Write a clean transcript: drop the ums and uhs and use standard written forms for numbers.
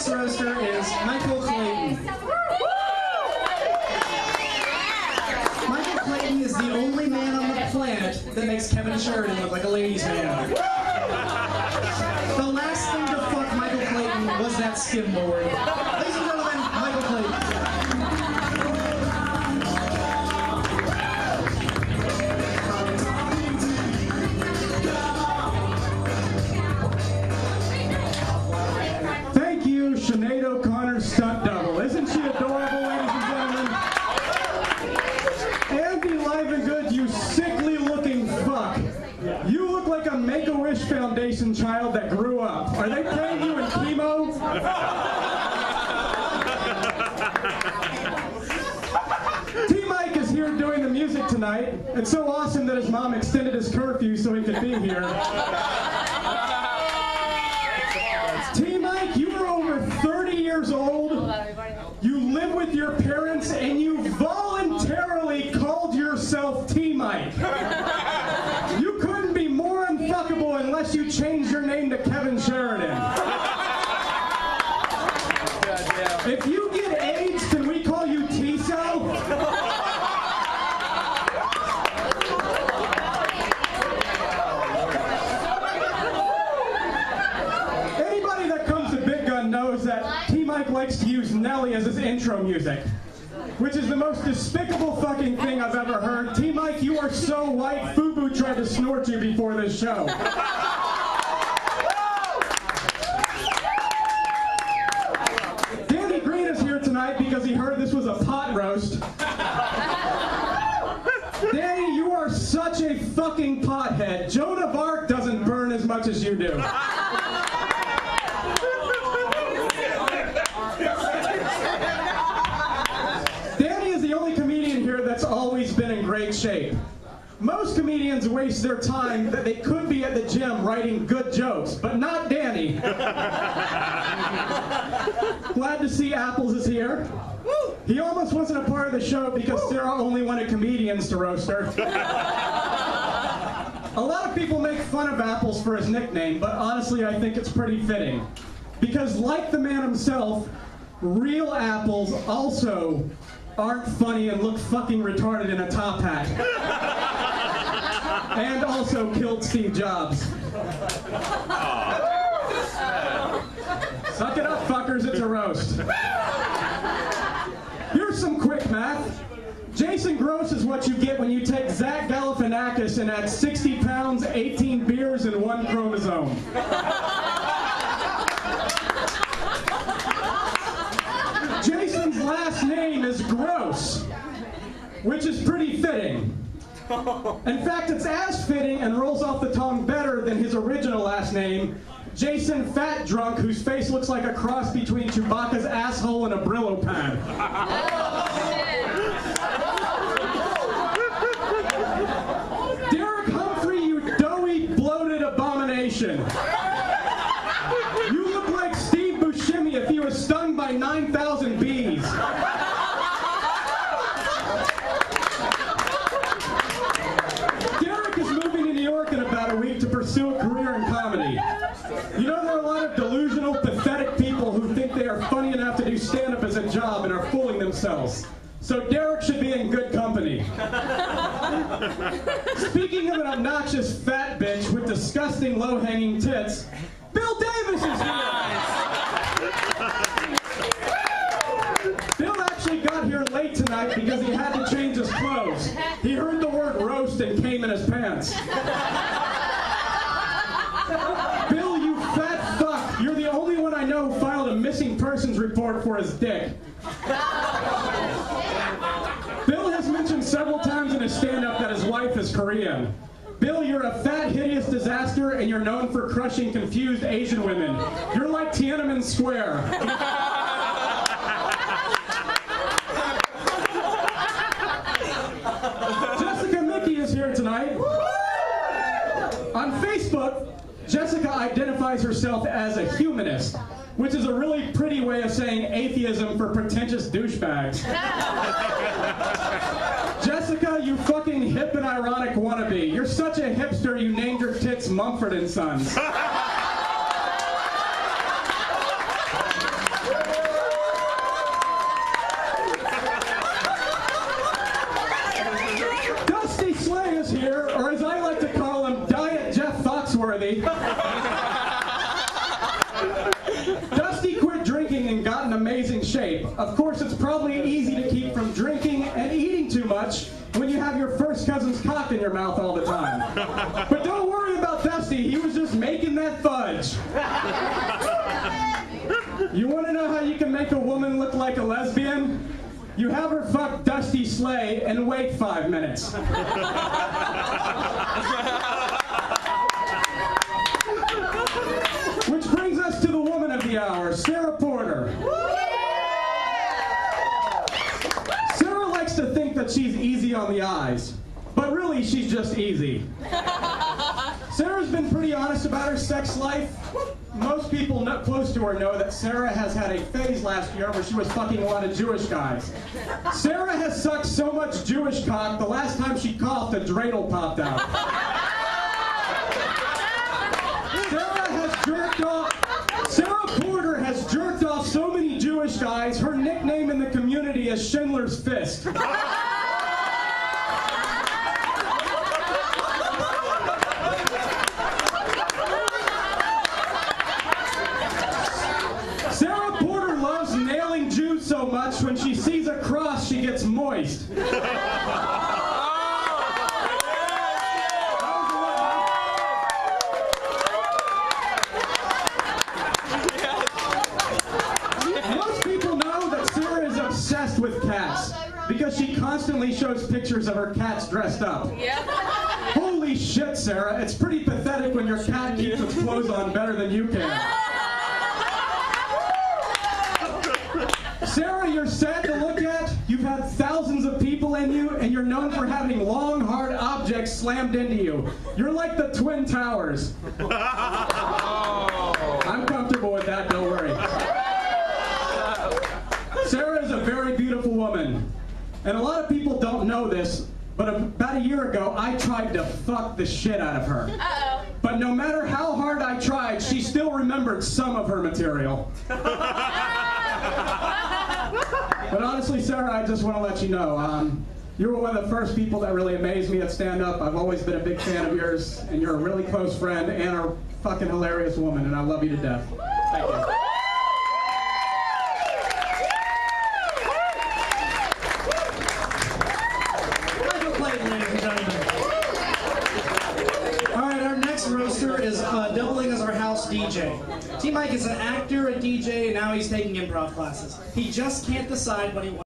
next roaster is Michael Clayton. Michael Clayton is the only man on the planet that makes Kevin Sheridan look like a ladies' man. The last thing to fuck Michael Clayton was that skimboard. Ladies and gentlemen, Michael Clayton. Sinead O'Connor's stunt double. Isn't she adorable, ladies and gentlemen? Andy Livengood, you sickly looking fuck. You look like a Make-A-Wish Foundation child that grew up. Are they paying you in chemo? T-Mike is here doing the music tonight. It's so awesome that his mom extended his curfew so he could be here. T-Mike, you are over 30 years old, you live with your parents, and you voluntarily called yourself T-Mike. You couldn't be more unfuckable unless you changed your name to Kevin Sheridan. If you get AIDS, can we call you T-Cell? Knows that T-Mike likes to use Nelly as his intro music, which is the most despicable fucking thing I've ever heard. T-Mike, you are so white, FUBU tried to snort you before this show. Danny Green is here tonight because he heard this was a pot roast. Danny, you are such a fucking pothead. Joan of Arc doesn't burn as much as you do. That's always been in great shape. Most comedians waste their time that they could be at the gym writing good jokes, but not Danny. Glad to see Apples is here. He almost wasn't a part of the show because Sarah only wanted comedians to roast her. A lot of people make fun of Apples for his nickname, but honestly I think it's pretty fitting. Because like the man himself, real Apples also aren't funny and look fucking retarded in a top hat. And also killed Steve Jobs. Suck it up, fuckers, it's a roast. Here's some quick math. Jason Gross is what you get when you take Zach Galifianakis and add 60 pounds, 18 beers, and 1 chromosome. Jason's last name is Gross, which is pretty fitting. In fact, it's as fitting and rolls off the tongue better than his original last name, Jason Fat Drunk, whose face looks like a cross between Chewbacca's asshole and a Brillo pad. Derek Humphrey, you doughy, bloated abomination. You look like Steve Buscemi if he was stung by 9,000 bees. Derek is moving to New York in about a week to pursue a career in comedy. You know, there are a lot of delusional, pathetic people who think they are funny enough to do stand-up as a job and are fooling themselves. So Derek should be in good company. Speaking of an obnoxious fat bitch with disgusting low-hanging tits, Bill Davis is here! Bill actually got here late tonight because he had to change his clothes. He heard the word roast and came in his pants. Bill, you fat fuck! You're the only one I know who filed a missing persons report for his dick. Bill has mentioned several times in his stand-up that his wife is Korean. Bill, you're a fat, hideous disaster, and you're known for crushing confused Asian women. You're like Tiananmen Square. Jessica Mickey is here tonight. On Facebook, Jessica identifies herself as a humanist, which is a really pretty way of saying atheism for pretentious douchebags. Jessica, you fucking hip and ironic wannabe. You're such a hipster you named your tits Mumford & Sons. Dusty quit drinking and got in amazing shape. Of course, it's probably easy to keep from drinking and eating too much when you have your first cousin's cock in your mouth all the time. But don't worry about Dusty, he was just making that fudge. You want to know how you can make a woman look like a lesbian? You have her fuck Dusty Slay and wait 5 minutes. Which brings us to the woman of the hour, Sarah Porter. Sarah likes to think that she's easy on the eyes, but really she's just easy. Sarah's been pretty honest about her sex life. Most people close to her know that Sarah has had a phase last year where she was fucking a lot of Jewish guys. Sarah has sucked so much Jewish cock, the last time she coughed, a dreidel popped out. Sarah Porter has jerked off so many Jewish guys, her nickname in the community is Schindler's Fist. Sarah Porter loves nailing Jews so much, when she sees a cross, she gets moist. Most people know that Sarah is obsessed with cats because she constantly shows pictures of her cats dressed up. Holy shit, Sarah, it's pretty pathetic when your cat keeps its clothes on better than you can. Sarah, you're sad to look at. You've had thousands of people in you, and you're known for having long, hard objects slammed into you. You're like the Twin Towers. I'm comfortable with that, don't worry. Sarah is a very beautiful woman. And a lot of people don't know this, but about a year ago, I tried to fuck the shit out of her. But no matter how hard I tried, she still remembered some of her material. But honestly, Sarah, I just want to let you know, you were one of the first people that really amazed me at stand-up. I've always been a big fan of yours, and you're a really close friend and a fucking hilarious woman, and I love you to death. Thank you. Michael Clayton, ladies and gentlemen. All right, our next roaster is doubling as our house DJ. T. Mike is an actor, a DJ, and now he's taking improv classes. He just can't decide what he wants.